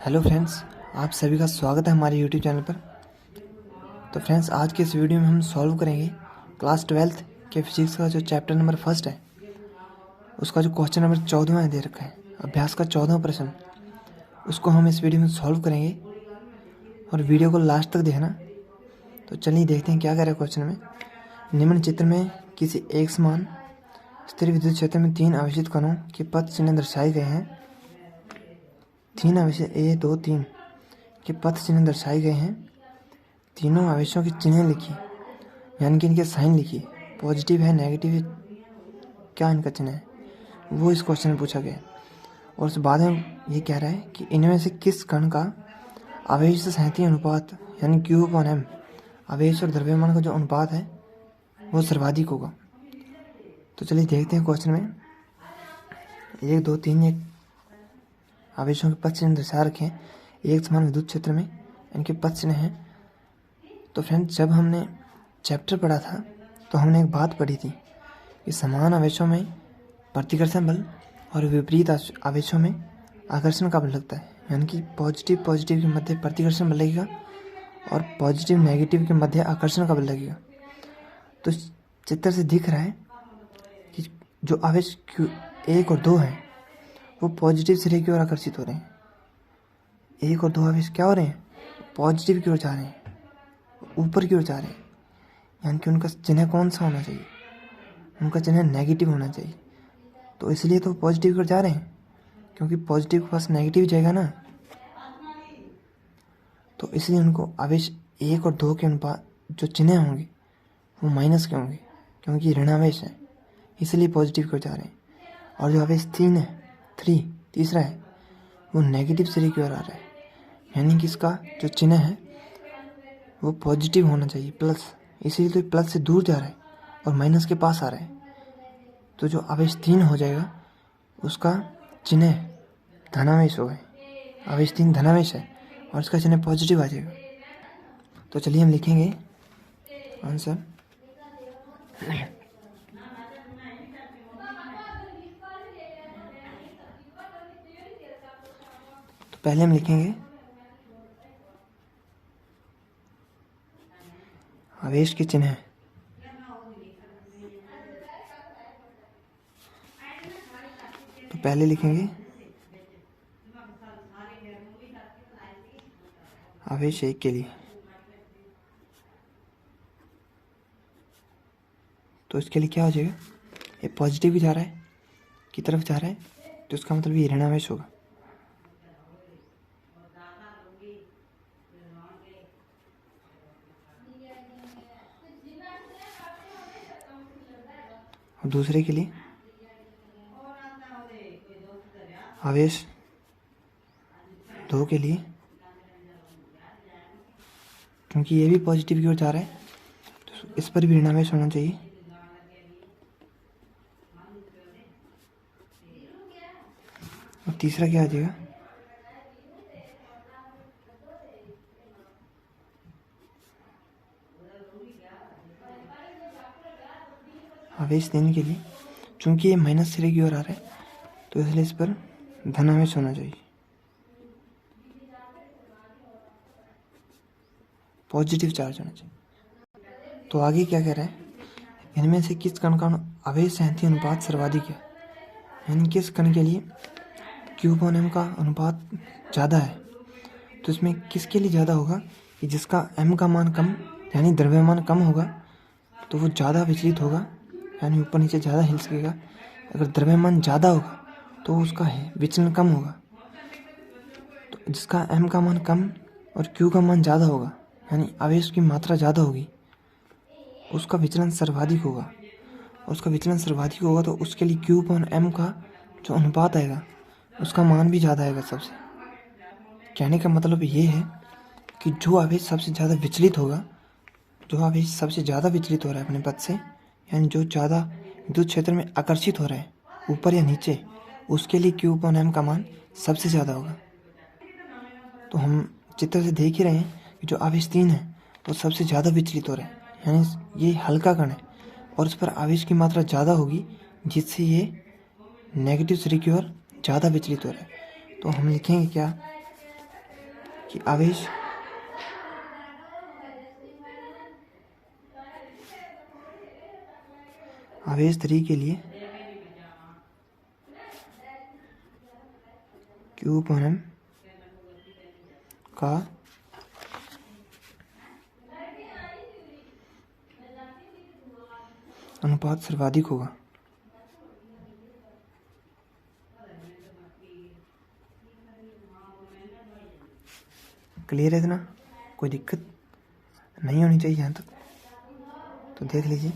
Hello friends, आप सभी का स्वागत है हमारे यूट्यूब चैनल पर। तो फ्रेंड्स, आज के इस वीडियो में हम सॉल्व करेंगे क्लास 12th के फिजिक्स का जो चैप्टर नंबर 1 है, उसका जो क्वेश्चन नंबर 14 दे रखा है, अभ्यास का 14वां प्रश्न। उसको हम इस वीडियो में सॉल्व करेंगे और वीडियो को लास्ट तक देखना। तो चलिए देखते हैं क्या कह रहा है क्वेश्चन में। निम्न चित्र में किसी एक समान स्थिर विद्युत क्षेत्र में 3 आवेशित कणों के पथ चिन्ह दर्शाए गए हैं। 3 आवेश A 2 3 के पथ चिन्ह दर्शाए गए हैं। तीनों आवेशों के चिन्ह लिखिए, यानी कि इनके साइन लिखिए। पॉजिटिव है, नेगेटिव है, क्या इनका चिन्ह है, वो इस क्वेश्चन में पूछा गया है। और उस बाद में ये कह रहा है कि इनमें से किस कण का आवेश से सहनीय अनुपात यानी Q/M, आवेश और द्रव्यमान का जो अनुपात है वो सर्वाधिक होगा। तो चलिए देखते हैं क्वेश्चन में। 1 2 3 एक आवेशों के पथ चिन्ह दर्शा रखे हैं एक समान विद्युत क्षेत्र में, इनके पथ चिन्ह हैं। तो फ्रेंड्स, जब हमने चैप्टर पढ़ा था तो हमने एक बात पढ़ी थी कि समान आवेशों में प्रतिकर्षण बल और विपरीत आवेशों में आकर्षण का बल लगता है। यानी कि पॉजिटिव के मध्य प्रतिकर्षण बल लगेगा और पॉजिटिव नेगेटिव के मध्य आकर्षण का बल लगेगा। तो चित्र से दिख रहा है कि जो आवेश 1 और 2 हैं वो पॉजिटिव सिरे की ओर आकर्षित हो रहे हैं। 1 और 2 आवेश क्या हो रहे हैं? पॉजिटिव की ओर जा रहे हैं, ऊपर की ओर जा रहे हैं। यानी कि उनका चिन्ह कौन सा होना चाहिए? उनका चिन्ह नेगेटिव होना चाहिए। तो इसलिए तो पॉजिटिव की ओर जा रहे हैं, क्योंकि पॉजिटिव के पास नेगेटिव जाएगा ना। तो इसलिए उनको आवेश 1 और 2 के अनुपात जो चिन्ह होंगे वो माइनस के होंगे, क्योंकि ऋण आवेश है, इसलिए पॉजिटिव की ओर जा रहे हैं। और जो आवेश 3 तीसरा है, वो नेगेटिव सिरे की ओर आ रहा है। यानी कि इसका जो चिन्ह है वो पॉजिटिव होना चाहिए, प्लस, इसीलिए तो प्लस से दूर जा रहा है और माइनस के पास आ रहा है। तो जो आवेश 3 हो जाएगा उसका चिन्ह धनावेश होगा। आवेश 3 धनावेश है और इसका चिन्ह पॉजिटिव आ जाएगा। तो चलिए हम लिखेंगे आंसर। तो पहले हम लिखेंगे आवेश के चिन्ह। तो पहले लिखेंगे आवेश 1 के लिए। तो इसके लिए क्या हो जाएगा? ये पॉजिटिव भी जा रहा है की तरफ जा रहा है, तो इसका मतलब ये ऋण आवेश होगा। और दूसरे के लिए आवेश 2 के लिए, क्योंकि ये भी पॉजिटिव की ओर जा रहा है तो इस पर भी ऋण आवेश होना चाहिए। और तीसरा क्या आ जाएगा? आवेश 3 के लिए, चूंकि ये माइनस सिरे की ओर आ रहा है तो इसलिए इस पर धनावेश होना चाहिए, पॉजिटिव चार्ज होना चाहिए। तो आगे क्या कह रहा है? इनमें से किस कण का आवेश सहनीय अनुपात सर्वाधिक है? यानी किस कण के लिए Q/M का अनुपात ज़्यादा है। तो इसमें किसके लिए ज़्यादा होगा कि जिसका M का मान कम, यानी द्रव्यमान कम होगा तो वो ज़्यादा विचलित होगा, यानी ऊपर नीचे ज़्यादा हिल सकेगा। अगर द्रव्यमान ज़्यादा होगा तो उसका विचलन कम होगा। तो जिसका M का मान कम और Q का मान ज़्यादा होगा, यानी आवेश की मात्रा ज़्यादा होगी, उसका विचलन सर्वाधिक होगा। और उसका विचलन सर्वाधिक होगा तो उसके लिए Q/M का जो अनुपात आएगा उसका मान भी ज़्यादा आएगा सबसे। कहने का मतलब ये है कि जो आवेश सबसे ज़्यादा विचलित होगा, जो आवेश सबसे ज़्यादा विचलित हो रहा है अपने पथ से, यानी जो ज़्यादा विद्युत क्षेत्र में आकर्षित हो रहा है ऊपर या नीचे, उसके लिए Q/M का मान सबसे ज़्यादा होगा। तो हम चित्र से देख ही रहे हैं कि जो आवेश 3 है वो सबसे ज़्यादा विचलित हो रहा है, यानी ये हल्का कण है और उस पर आवेश की मात्रा ज़्यादा होगी, जिससे ये नेगेटिव सिरे की ओर ज़्यादा विचलित हो रहा है। तो हम लिखेंगे क्या? कि आवेश आवेश 3 के लिए Q upon M का अनुपात सर्वाधिक होगा। क्लियर है इतना? कोई दिक्कत नहीं होनी चाहिए यहाँ तक, तो देख लीजिए।